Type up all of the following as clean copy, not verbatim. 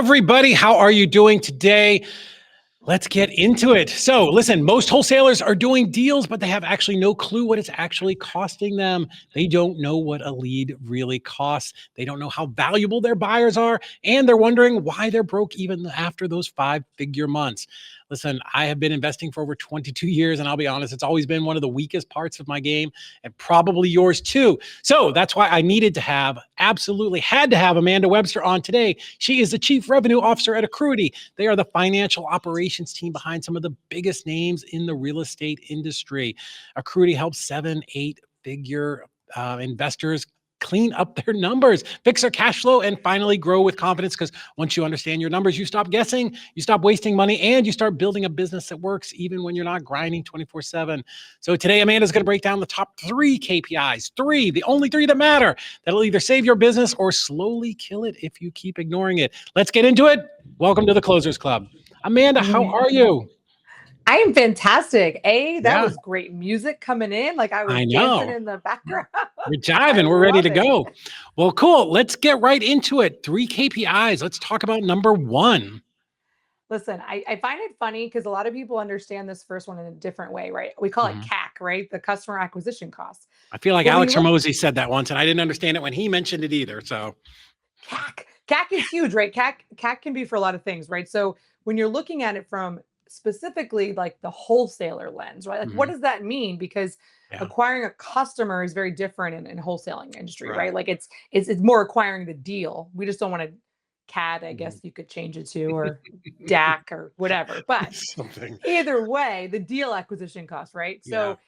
everybody. How are you doing today? Let's get into it. So listen, most wholesalers are doing deals, but they have actually no clue what it's actually costing them. They don't know what a lead really costs. They don't know how valuable their buyers are, and they're wondering why they're broke even after those 5-figure months. Listen, I have been investing for over 22 years, and I'll be honest, it's always been one of the weakest parts of my game, and probably yours too. So that's why I absolutely had to have Amanda Webster on today. She is the Chief Revenue Officer at Acrruity. They are the financial operations team behind some of the biggest names in the real estate industry. Acrruity helps 7-8-figure investors clean up their numbers, fix their cash flow, and finally grow with confidence. Because once you understand your numbers, you stop guessing, you stop wasting money, and you start building a business that works even when you're not grinding 24/7. So today, Amanda's going to break down the top 3 KPIs, the only 3 that matter, that'll either save your business or slowly kill it if you keep ignoring it. Let's get into it. Welcome to the Closers Club. Amanda, how are you? I am fantastic. That Yeah. was great music coming in. Like I was I dancing know. in the background. We're jiving. We're ready to go. Well, cool. Let's get right into it. 3 KPIs. Let's talk about number 1. Listen, I find it funny because a lot of people understand this first one in a different way, right? We call it CAC, right? The customer acquisition cost. I feel like But when Alex you look- Hormozy said that once, and I didn't understand it when he mentioned it either. So CAC is huge, right? CAC can be for a lot of things, right? So when you're looking at it from specifically like the wholesaler lens, right? Like what does that mean? Because acquiring a customer is very different in wholesaling industry, right? Like it's more acquiring the deal. We just don't want to CAD, I guess you could change it to, or DAC or whatever. But either way, the deal acquisition cost, right? So,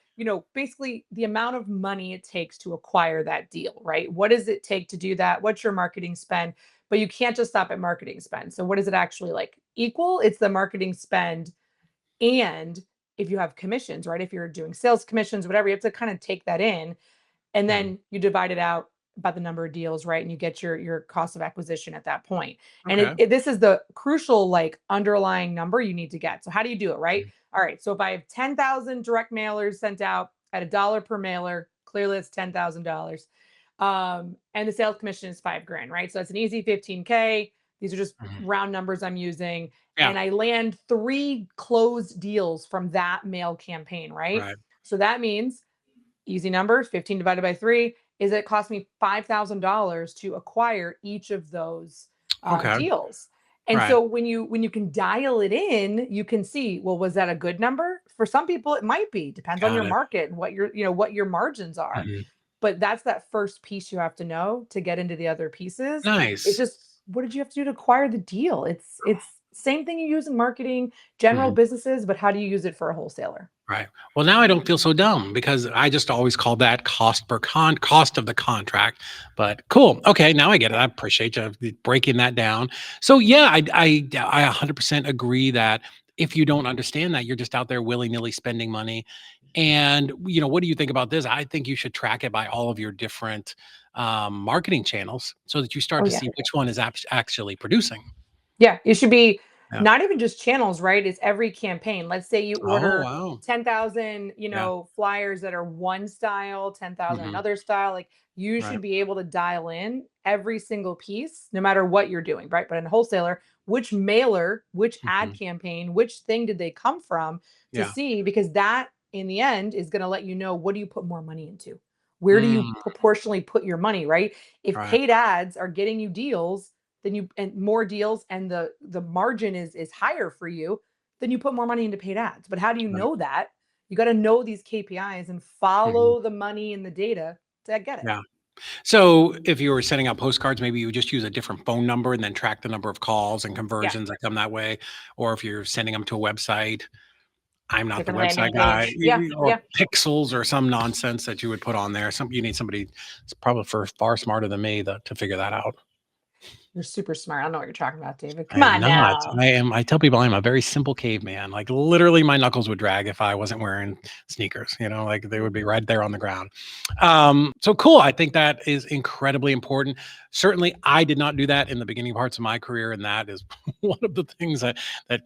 basically the amount of money it takes to acquire that deal, right? What does it take to do that? What's your marketing spend? But you can't just stop at marketing spend. So what is it actually like equal? It's the marketing spend. And if you have commissions, right? If you're doing sales commissions, whatever, you have to kind of take that in, and then you divide it out by the number of deals, right? And you get your cost of acquisition at that point. And this is the crucial like underlying number you need to get. So how do you do it, right? All right. So if I have 10,000 direct mailers sent out at $1 per mailer, clearly it's $10,000. And the sales commission is $5,000, right? So that's an easy 15K. These are just round numbers I'm using. And I land 3 closed deals from that mail campaign, right? So that means easy numbers, 15 divided by 3 is it cost me $5,000 to acquire each of those deals. And so when you can dial it in, you can see, well, was that a good number? For some people, it might be. Depends on your market and what your margins are. But that's that first piece you have to know to get into the other pieces. Nice. It's just, what did you have to do to acquire the deal? It's same thing you use in marketing, general businesses, but how do you use it for a wholesaler? Right. Well, now I don't feel so dumb because I just always called that cost of the contract. But cool. Okay, now I get it. I appreciate you breaking that down. So yeah, I 100% agree that if you don't understand that, you're just out there willy-nilly spending money. And what do you think about this? I think you should track it by all of your different marketing channels so that you start to see which one is actually producing. Yeah, it should be not even just channels, right? It's every campaign. Let's say you order 10,000, flyers that are one style, 10,000 another style. Like you should be able to dial in every single piece, no matter what you're doing, right? But in a wholesaler, which mailer, which ad campaign, which thing did they come from to see? Because that in the end is going to let you know, what do you put more money into? Where do you proportionally put your money, right? If paid ads are getting you deals, then and more deals, and the margin is higher for you, then you put more money into paid ads. But how do you know that? You got to know these KPIs and follow the money and the data to get it. Yeah. So if you were sending out postcards, maybe you would just use a different phone number and then track the number of calls and conversions that come that way. Or if you're sending them to a website, I'm not the website guy, or pixels or some nonsense that you would put on there. You need somebody that's probably far smarter than me to figure that out. You're super smart. I don't know what you're talking about, David. Come on now. I tell people I'm a very simple caveman. Like literally my knuckles would drag if I wasn't wearing sneakers, like they would be right there on the ground. So cool. I think that is incredibly important. Certainly I did not do that in the beginning parts of my career. And that is one of the things that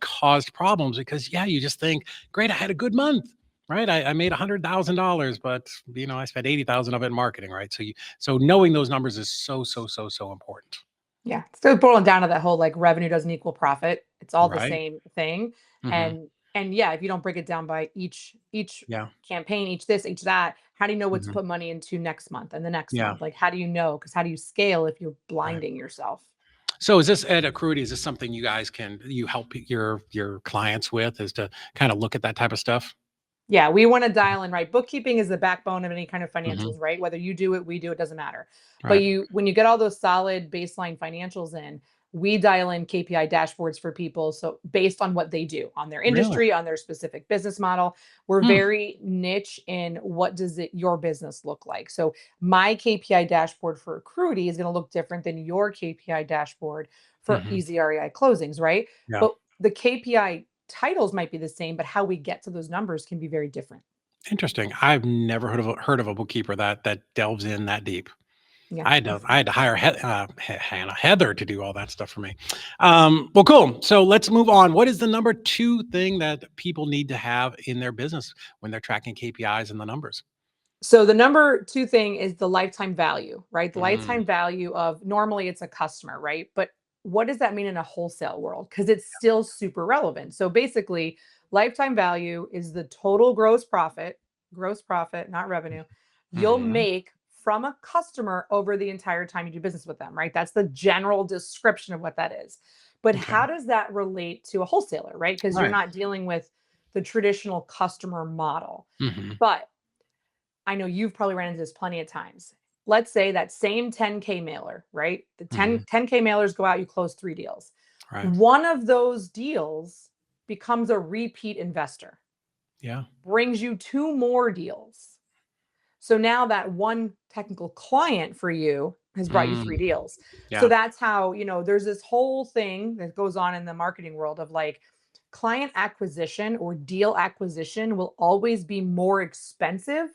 caused problems because you just think, great, I had a good month. Right. I made $100,000, but I spent 80,000 of it in marketing. Right. So knowing those numbers is so important. Yeah. Still boiling down to that whole like revenue doesn't equal profit. It's all the Right. same thing. Hmm. And yeah, if you don't break it down by each Yeah. campaign, each this, each that, how do you know what to Hmm. put money into next month and the next Yeah. month? Like how do you know? Because how do you scale if you're Right. blinding yourself? So is this at Acrruity, is this something you help your clients with, is to kind of look at that type of stuff? Yeah, we want to dial in, right? Bookkeeping is the backbone of any kind of Hmm. financials, right? Whether you do it, we do it, doesn't matter. But Right. when you get all those solid baseline financials in, we dial in KPI dashboards for people. So based on what they do, on their Really? industry, on their specific business model, we're Hmm. very niche in what does your business look like. So my KPI dashboard for Acrruity is going to look different than your KPI dashboard for Hmm. easy REI closings, right? Yeah. But the KPI titles might be the same, but how we get to those numbers can be very different. Interesting. I've never heard of a bookkeeper that delves in that deep. Yeah. I had to hire Hannah Heather to do all that stuff for me. Well, cool. So let's move on. What is the number two thing that people need to have in their business when they're tracking KPIs and the numbers? So the number two thing is the lifetime value, right? The Mm, lifetime value of normally it's a customer, right? But what does that mean in a wholesale world? Because it's still super relevant. So basically, lifetime value is the total gross profit, not revenue, you'll mhm. make from a customer over the entire time you do business with them, right? That's the general description of what that is. But Okay. how does that relate to a wholesaler, right? Because you're Right. not dealing with the traditional customer model. Mhm. But I know you've probably ran into this plenty of times. Let's say that same 10K mailer, right? The Mhm. 10K mailers go out, you close 3 deals. Right. One of those deals becomes a repeat investor, Yeah. brings you two more deals. So now that one technical client for you has brought you Mm, 3 deals. So yeah. that's how, there's this whole thing that goes on in the marketing world of like client acquisition or deal acquisition will always be more expensive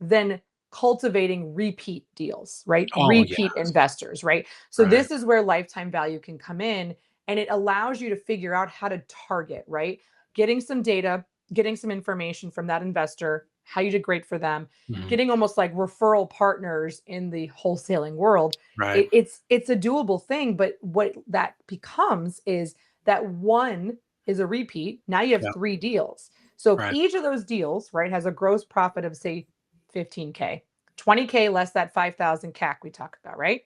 than cultivating repeat deals, right? Oh, yeah. Repeat investors, right? So Right. this is where lifetime value can come in and it allows you to figure out how to target, right? Getting some data, getting some information from that investor, how you did great for them, Mhm. getting almost like referral partners in the wholesaling world. Right. It's a doable thing, but what that becomes is that one is a repeat. Now you have Yeah. 3 deals. So if Right. each of those deals, right, has a gross profit of say 15K, 20K less that 5,000 CAC we talked about, right?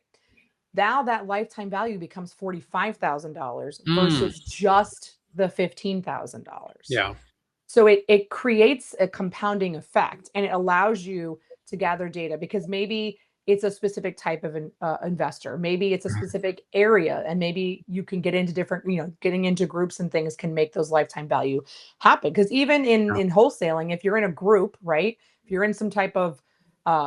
Now that lifetime value becomes $45,000 Mm, versus just the $15,000. yeah. So it creates a compounding effect and it allows you to gather data because maybe it's a specific type of investor, maybe it's a Mhm. specific area, and maybe you can get into different, getting into groups and things can make those lifetime value happen. Because even in Yeah. wholesaling, if you're in a group, right, if you're in some type of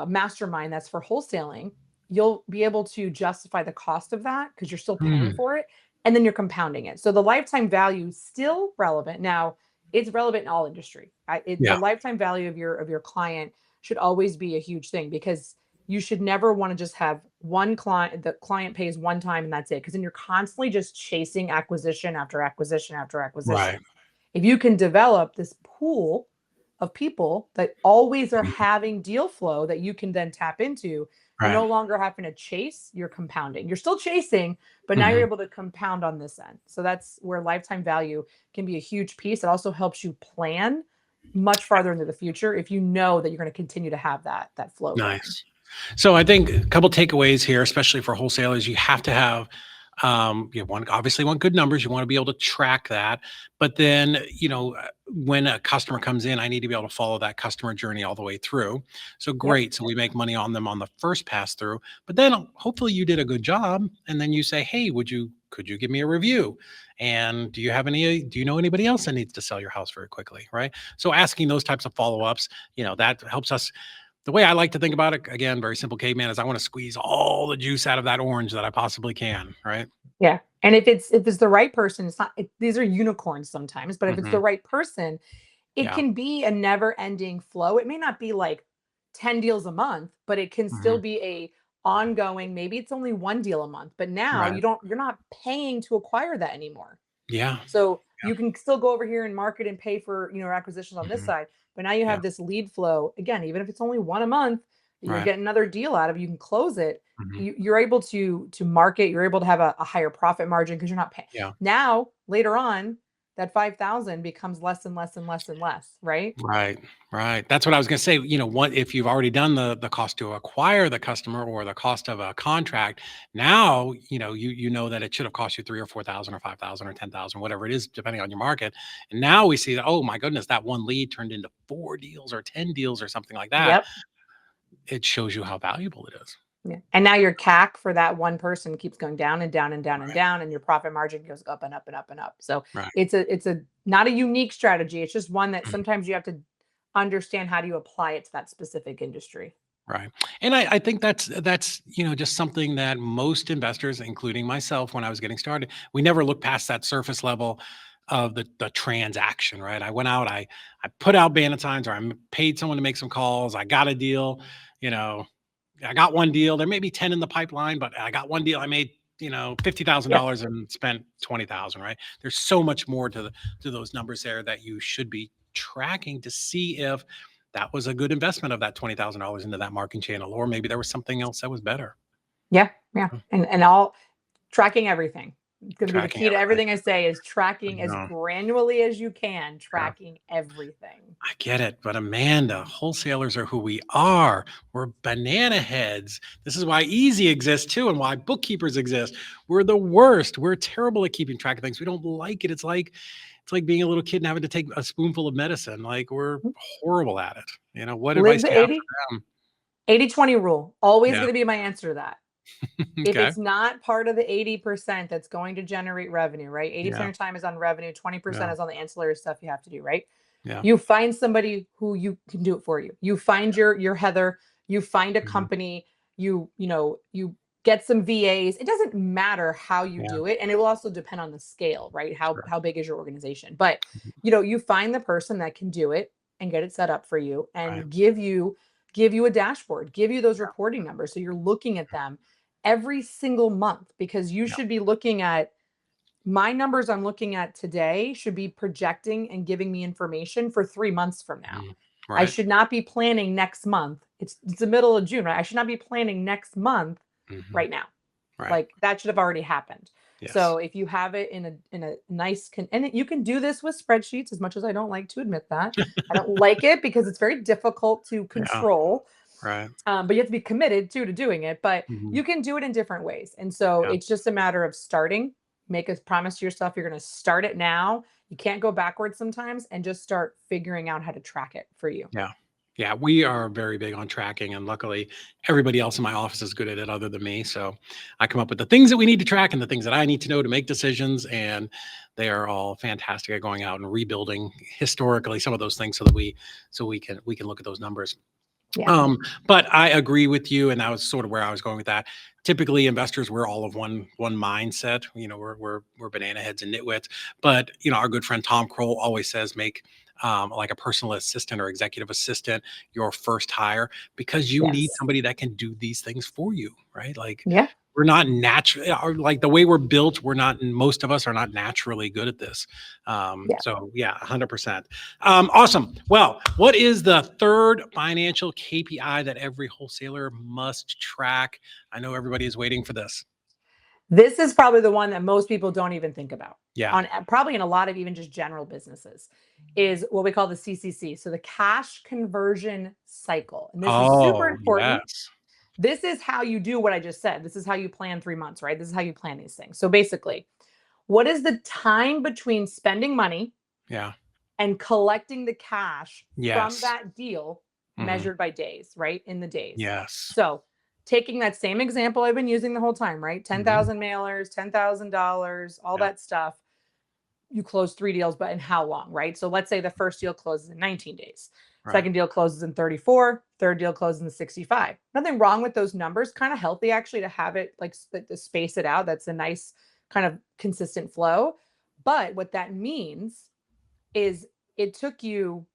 mastermind that's for wholesaling, you'll be able to justify the cost of that because you're still paying Mm, for it, and then you're compounding it. So the lifetime value is still relevant now, it's relevant in all industry. The yeah. lifetime value of your client should always be a huge thing because you should never want to just have one client. The client pays one time and that's it. Because then you're constantly just chasing acquisition after acquisition after acquisition. Right. If you can develop this pool of people that always are Mhm. having deal flow that you can then tap into, you're Right. no longer having to chase, you're compounding. You're still chasing, but now you're Mhm. able to compound on this end. So that's where lifetime value can be a huge piece. It also helps you plan much farther into the future if you know that you're going to continue to have that flow going. Nice. So I think a couple takeaways here, especially for wholesalers, you have to have you obviously want good numbers. You want to be able to track that. But then, when a customer comes in, I need to be able to follow that customer journey all the way through. So Yep. great. So we make money on them on the first pass through. But then hopefully you did a good job. And then you say, hey, could you give me a review? And do you know anybody else that needs to sell your house very quickly? Right. So asking those types of follow-ups, that helps us. The way I like to think about it, again, very simple caveman, is I want to squeeze all the juice out of that orange that I possibly can, right? Yeah. And if it's the right person, it's not these are unicorns sometimes, but if it's the Mhm. right person, it Yeah. can be a never ending flow. It may not be like 10 deals a month, but it can still Mhm. be a ongoing, maybe it's only 1 deal a month, but now Right. you're not paying to acquire that anymore. Yeah. So Yeah. you can still go over here and market and pay for, acquisitions on this Mhm. side, but now you Yeah. have this lead flow again, even if it's only one a month, you're getting another deal out of, you can close it. Mm-hmm. You're able to market, you're able to have a higher profit margin because you're not paying. Yeah. Now, later on, that 5,000 becomes less and less and less and less, right? Right. Right. That's what I was going to say. What if you've already done the cost to acquire the customer or the cost of a contract? Now, you know that it should have cost you 3 or 4,000 or 5,000 or 10,000, whatever it is, depending on your market. And now we see that, oh my goodness, that one lead turned into 4 deals or 10 deals or something like that. Yep. It shows you how valuable it is. Yeah. And now your CAC for that one person keeps going down and down and down and Right. down, and your profit margin goes up and up and up and up. So Right. it's a not a unique strategy. It's just one that Mhm. sometimes you have to understand how do you apply it to that specific industry. Right. And I think that's just something that most investors, including myself, when I was getting started, we never look past that surface level of the transaction, right? I went out, I put out bandit signs, or paid someone to make some calls. I got a deal, I got one deal. There may be 10 in the pipeline, but I got one deal. I made, $50,000 and spent 20,000, right? There's so much more to those numbers there that you should be tracking to see if that was a good investment of that $20,000 into that marketing channel, or maybe there was something else that was better. Yeah. Yeah. And all tracking everything. It's going to be the Tracking key to everything I say is I tracking as know. granularly as you can, Yeah, tracking everything. I get it. But Amanda, wholesalers are who we are. We're banana heads. This is why easy exists too, and why bookkeepers exist. We're the worst. We're terrible at keeping track of things. We don't like it. It's like being a little kid and having to take a spoonful of medicine. Like, we're horrible at it. What Live advice do the you have 80, for them? 80-20 rule. Always Yeah. going to be my answer to that. If Okay. it's not part of the 80% that's going to generate revenue, right? 80% Yeah. of time is on revenue, 20% Yeah. is on the ancillary stuff you have to do, right? Yeah. You find somebody who you can do it for you. You find your Heather, you find a Mhm. company, you get some VAs. It doesn't matter how you Yeah. do it, and it will also depend on the scale, right? Sure. How big is your organization? But Mhm. you find the person that can do it and get it set up for you Right. and give you a dashboard, give you those reporting numbers so you're looking at them every single month, because you Yeah. should be looking at my numbers I'm looking at today should be projecting and giving me information for 3 months from now. Mhm. I Right. should not be planning next month. It's the middle of June, right? I should not be planning next month Mhm. right now. Right. Like, that should have already happened. Yes. So if you have it in a nice and you can do this with spreadsheets, as much as I don't like to admit that. I don't like it because it's very difficult to Yeah. control. Right. But you have to be committed to doing it. But Mhm. you can do it in different ways. And so Yeah. it's just a matter of starting. Make a promise to yourself you're going to start it now. You can't go backwards sometimes, and just start figuring out how to track it for you. Yeah. Yeah. We are very big on tracking, and luckily everybody else in my office is good at it other than me. So I come up with the things that we need to track and the things that I need to know to make decisions. And they are all fantastic at going out and rebuilding historically some of those things so that we can look at those numbers. Yeah. But I agree with you, and that was sort of where I was going with that. Typically, investors, we're all of one mindset. We're banana heads and nitwits. But our good friend Tom Kroll always says, make like a personal assistant or executive assistant your first hire, because you need Yes. somebody that can do these things for you, right? Like, Yeah. we're not naturally, or like the way we're built, most of us are not naturally good at this. Yeah. So yeah, 100%. Awesome. Well, what is the third financial KPI that every wholesaler must track? I know everybody is waiting for this. This is probably the one that most people don't even think about, Yeah. on probably in a lot of even just general businesses, is what we call the CCC. So the cash conversion cycle. And this is super Oh, important. yes. This is how you do what I just said. This is how you plan 3 months, right? This is how you plan these things. So basically, what is the time between spending money Yeah. and collecting the cash from Yes. that deal, Mhm. measured by days, right? In the days. Yes. So taking that same example I've been using the whole time, right? Mhm. 10,000 mailers, $10,000, all Yeah. that stuff. You close 3 deals, but in how long, right? So let's say the first deal closes in 19 days. Right. Second deal closes in 34, third deal closes in 65. Nothing wrong with those numbers. Kind of healthy actually to have it like to space it out. That's a nice kind of consistent flow. But what that means is it took you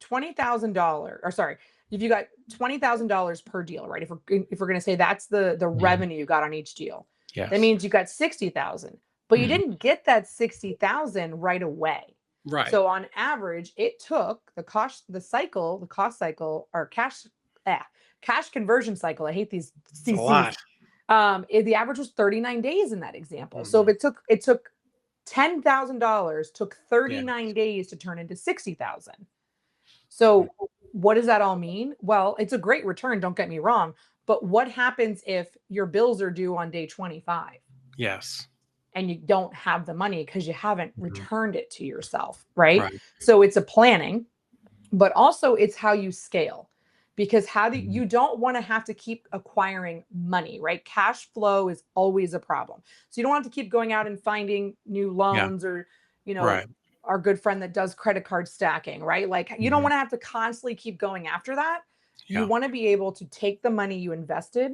$20,000, or sorry, if you got $20,000 per deal, right? If we're going to say that's the Mhm. revenue you got on each deal, that Yes. means you got 60,000, but you Mhm. didn't get that 60,000 right away. Right. So on average, it took the cost cycle or cash cash conversion cycle. I hate these It's a lot. CCs. The average was 39 days in that example. So if it took $10,000, took 39 days to turn into 60,000. So what does that all mean? Well, it's a great return, don't get me wrong, but what happens if your bills are due on day 25? Yes. And you don't have the money because you haven't returned it to yourself, right? Right. So it's a planning, but also it's how you scale. Because you don't want to have to keep acquiring money, right? Cash flow is always a problem. So you don't have to keep going out and finding new loans or, Right. our good friend that does credit card stacking, right? Like you don't want to have to constantly keep going after that. You want to be able to take the money you invested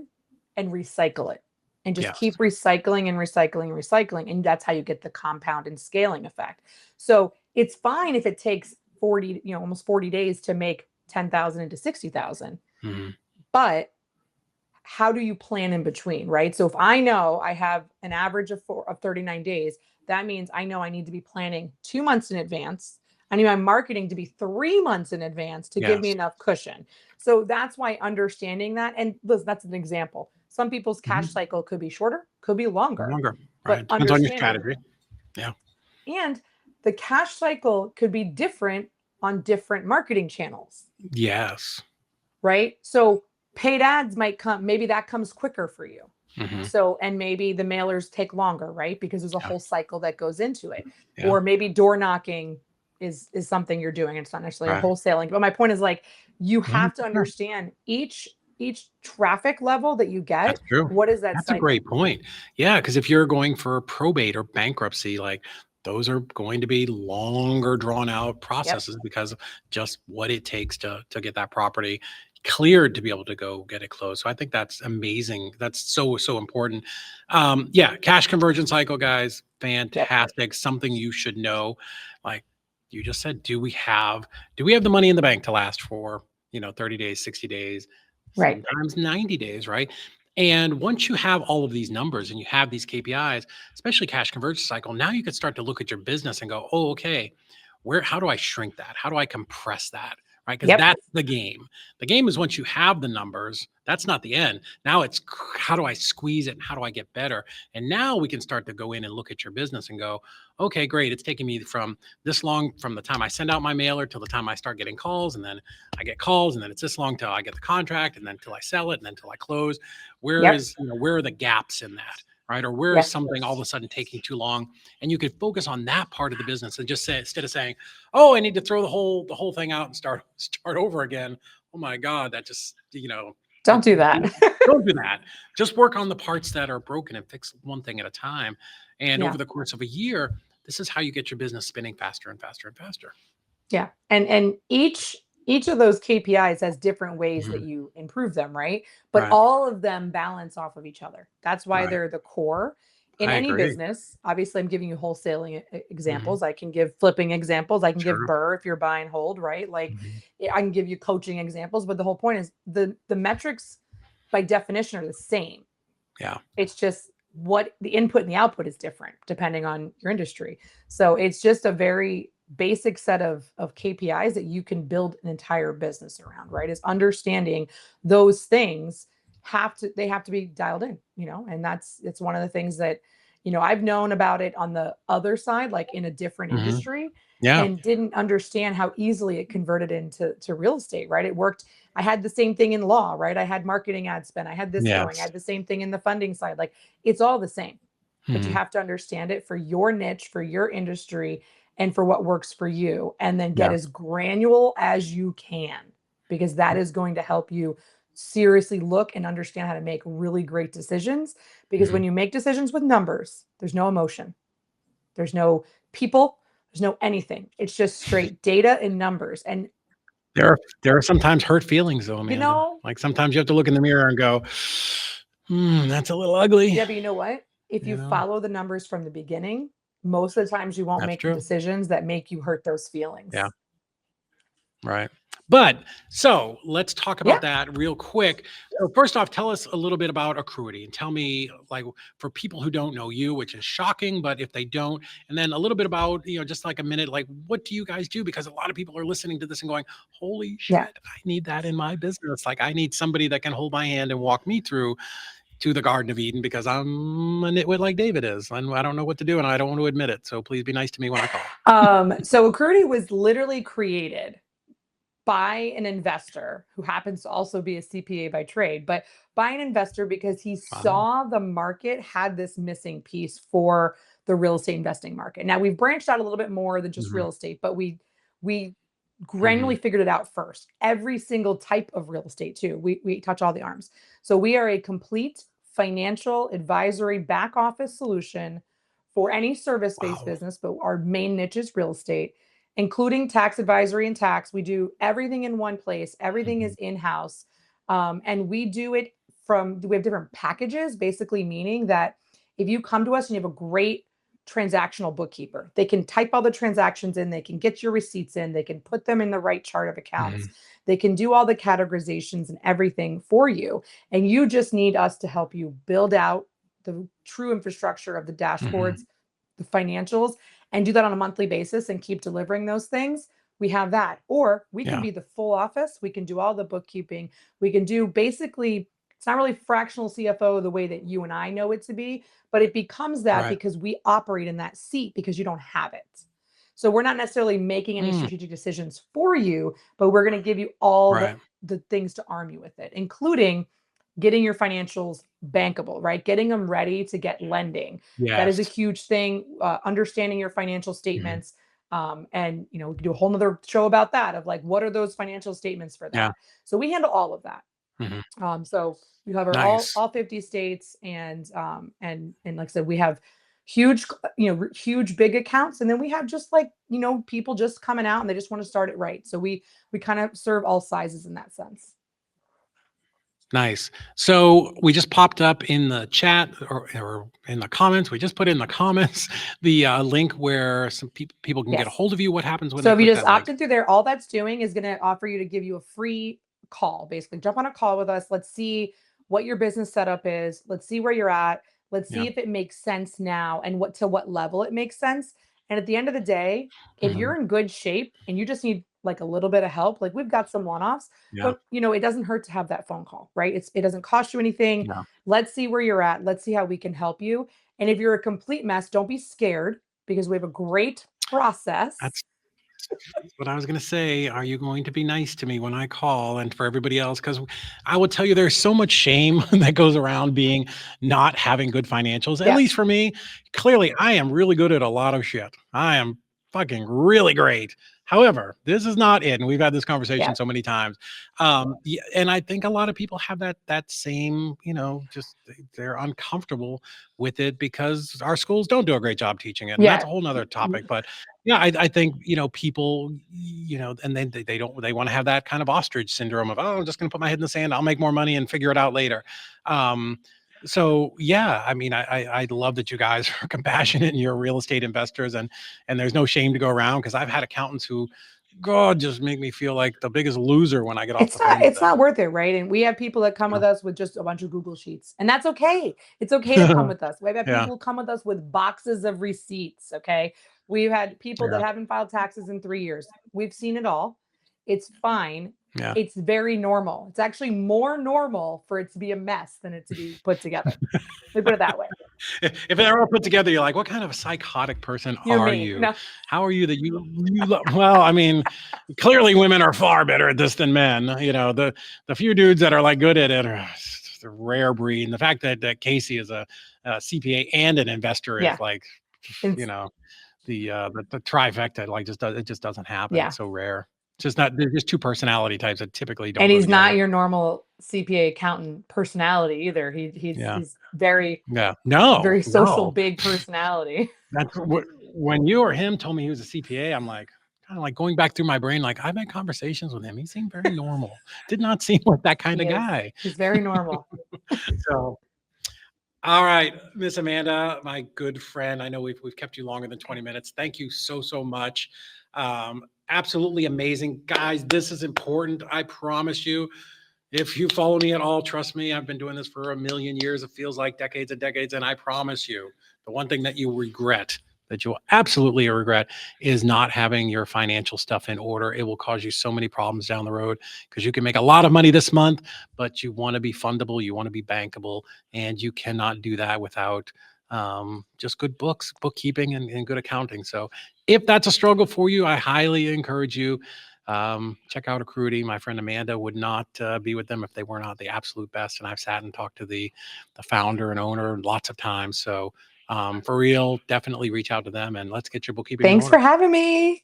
and recycle it and just keep recycling and recycling and recycling. And that's how you get the compound and scaling effect. So it's fine if it takes 40, almost 40 days to make 10,000 into 60,000. But how do you plan in between, right? So if I know I have an average of 39 days, that means I know I need to be planning 2 months in advance. I need my marketing to be 3 months in advance to give me enough cushion. So that's why understanding that, and listen, that's an example. Some people's cash cycle could be shorter, could be longer. Right. But Depends on your strategy. Yeah. And the cash cycle could be different on different marketing channels. Yes. Right? So paid ads might come, maybe that comes quicker for you. So, and maybe the mailers take longer, right? Because there's a whole cycle that goes into it. Or maybe door knocking is something you're doing. It's not necessarily wholesaling. But my point is like, you have to understand each traffic level that you get. That's true. What is that That's cycle? a great point. Yeah, because if you're going for probate or bankruptcy, like those are going to be longer drawn out processes because of just what it takes to get that property cleared to be able to go get it closed. So I think that's amazing. That's so important. Cash conversion cycle, guys, fantastic. Something you should know. Like you just said, do we have the money in the bank to last for 30 days, 60 days, sometimes 90 days, right? And once you have all of these numbers and you have these KPIs, especially cash conversion cycle, now you can start to look at your business and go, oh, okay, how do I shrink that? How do I compress that? Right? Because that's the game. The game is once you have the numbers, that's not the end. Now it's how do I squeeze it and how do I get better? And now we can start to go in and look at your business and go, okay, great. It's taking me from this long from the time I send out my mailer till the time I start getting calls. And then I get calls and then it's this long till I get the contract and then till I sell it and then till I close. Where are the gaps in that? Right? Or where is something all of a sudden taking too long? And you could focus on that part of the business and just say, instead of saying, oh, I need to throw the whole thing out and start over again. Oh my God, that just, don't do that. Don't do that. Just work on the parts that are broken and fix one thing at a time. And over the course of a year, this is how you get your business spinning faster and faster and faster. Yeah. And each of those KPIs has different ways that you improve them, right? But all of them balance off of each other. That's why they're the core in any business. Obviously, I'm giving you wholesaling examples. I can give flipping examples. I can give Burr if you're buy and hold, right? Like I can give you coaching examples, but the whole point is the metrics by definition are the same. Yeah. It's just what the input and the output is different depending on your industry. So it's just a very basic set of KPIs that you can build an entire business around, right? Is understanding those things have to be dialed in, and it's one of the things that, I've known about it on the other side, like in a different industry and didn't understand how easily it converted into real estate, right? It worked. I had the same thing in law, right? I had marketing ad spend. I had this going. I had the same thing in the funding side. Like it's all the same, but you have to understand it for your niche, for your industry, and for what works for you, and then get as granular as you can, because that is going to help you seriously look and understand how to make really great decisions. Because when you make decisions with numbers, there's no emotion, there's no people, there's no anything. It's just straight data and numbers. And there are sometimes hurt feelings though, Amanda. Like sometimes you have to look in the mirror and go, that's a little ugly. Yeah, but you know what? If you follow the numbers from the beginning, most of the times you won't make the decisions that make you hurt those feelings. Yeah. Right. But so let's talk about Yeah. that real quick. So first off, tell us a little bit about Acrruity and tell me, like, for people who don't know you, which is shocking, but if they don't, and then a little bit about, just like a minute, like, what do you guys do? Because a lot of people are listening to this and going, holy shit, Yeah. I need that in my business. Like, I need somebody that can hold my hand and walk me through to the Garden of Eden because I'm a nitwit like David is, and I don't know what to do, and I don't want to admit it. So please be nice to me when I call. So Acrruity was literally created by an investor who happens to also be a CPA by trade, but by an investor because he Wow. saw the market had this missing piece for the real estate investing market. Now we've branched out a little bit more than just Hmm. real estate, but we Hmm. granularly figured it out first. Every single type of real estate too. We touch all the arms. So we are a complete financial advisory back office solution for any service-based Wow. business, but our main niche is real estate, including tax advisory and tax. We do everything in one place. Everything Hmm. is in-house. And we do it we have different packages, basically meaning that if you come to us and you have a great transactional bookkeeper, they can type all the transactions in, they can get your receipts in, they can put them in the right chart of accounts, Hmm. they can do all the categorizations and everything for you. And you just need us to help you build out the true infrastructure of the Hmm. dashboards, the financials, and do that on a monthly basis and keep delivering those things. We have that. Or we can Yeah. be the full office. We can do all the bookkeeping. We can do basically, it's not really fractional CFO the way that you and I know it to be, but it becomes that Right. because we operate in that seat because you don't have it. So we're not necessarily making any Mm. strategic decisions for you, but we're going to give you all Right. the things to arm you with it, including getting your financials bankable, right? Getting them ready to get lending. That is a Yes. huge thing. Understanding your financial Mhm. statements. And we could do a whole nother show about that of like, what are those financial statements for Yeah. that? So we handle all of that. Mhm. So we cover Nice. all 50 states, and like I said, we have huge, huge big accounts, and then we have just like people just coming out and they just want to start it right. So we kind of serve all sizes in that sense. Nice. So we just popped up in the chat or in the comments. We just put in the comments the link where some people can get a Yes. hold of you. What happens when So they if you click just that link? opted through there, all that's doing is going to offer you to give you a free call. Basically, jump on a call with us. Let's see what your business setup is. Let's see where you're at. Let's Yeah. see if it makes sense now and what level it makes sense. And at the end of the day, if Mhm. you're in good shape and you just need like a little bit of help, like we've got some one-offs, Yeah. but it doesn't hurt to have that phone call, right? It doesn't cost you anything. Yeah. Let's see where you're at. Let's see how we can help you. And if you're a complete mess, don't be scared because we have a great process. That's what I was going to say. Are you going to be nice to me when I call and for everybody else? Because I will tell you, there's so much shame that goes around being not having good financials. At Yeah. least for me, clearly, I am really good at a lot of shit. I am fucking really great. However, this is not it, and we've had this conversation Yeah. so many times. Yeah, and I think a lot of people have that same, just they're uncomfortable with it because our schools don't do a great job teaching it, and that's Yeah. a whole nother topic. But yeah, I think people, and then they want to have that kind of ostrich syndrome of, oh, I'm just going to put my head in the sand. I'll make more money and figure it out later. Um, so yeah, I mean, I love that you guys are compassionate and you're real estate investors, and there's no shame to go around because I've had accountants who, God, just make me feel like the biggest loser when I get off the phone with It's not them. worth it, right? And we have people that come with us with just a bunch of Google Sheets, and that's okay. It's okay to come with us. We've had Yeah, people come with us with boxes of receipts, okay? We've had people that yeah, haven't filed taxes in 3 years. We've seen it all. It's fine. yeah. It's very normal. It's actually more normal for it to be a mess than it to be put together. Let me put it that way. If they're all put together, you're like, what kind of a psychotic person You're are me. you? No. How are you that well, I mean, clearly women are far better at this than men. The few dudes that are like good at it are the rare breed. And the fact that Casey is a CPA and an investor is Yeah. like, you It's know, the trifecta, like it just doesn't happen. yeah. It's so rare. It's just not, there's just two personality types that typically don't And go he's not together. your normal CPA accountant personality either. Yeah. He's very Yeah. No, very social, no. big personality. That's what, when you or him told me he was a CPA, I'm like, kind of like going back through my brain, like I've had conversations with him. He seemed very normal. Did not seem like that kind He of is. guy. He's very normal. So, all right, Miss Amanda, my good friend. I know we've kept you longer than 20 minutes. Thank you so much. absolutely amazing. Guys, this is important. I promise you. If you follow me at all, trust me, I've been doing this for a million years. It feels like decades and decades. And I promise you, the one thing that you regret, that you'll absolutely regret, is not having your financial stuff in order. It will cause you so many problems down the road because you can make a lot of money this month, but you want to be fundable, you want to be bankable, and you cannot do that without just good bookkeeping, and good accounting. So if that's a struggle for you, I highly encourage you, check out Acrruity. My friend Amanda would not be with them if they were not the absolute best. And I've sat and talked to the founder and owner lots of times. So for real, definitely reach out to them and let's get your bookkeeping in Thanks order. for having me.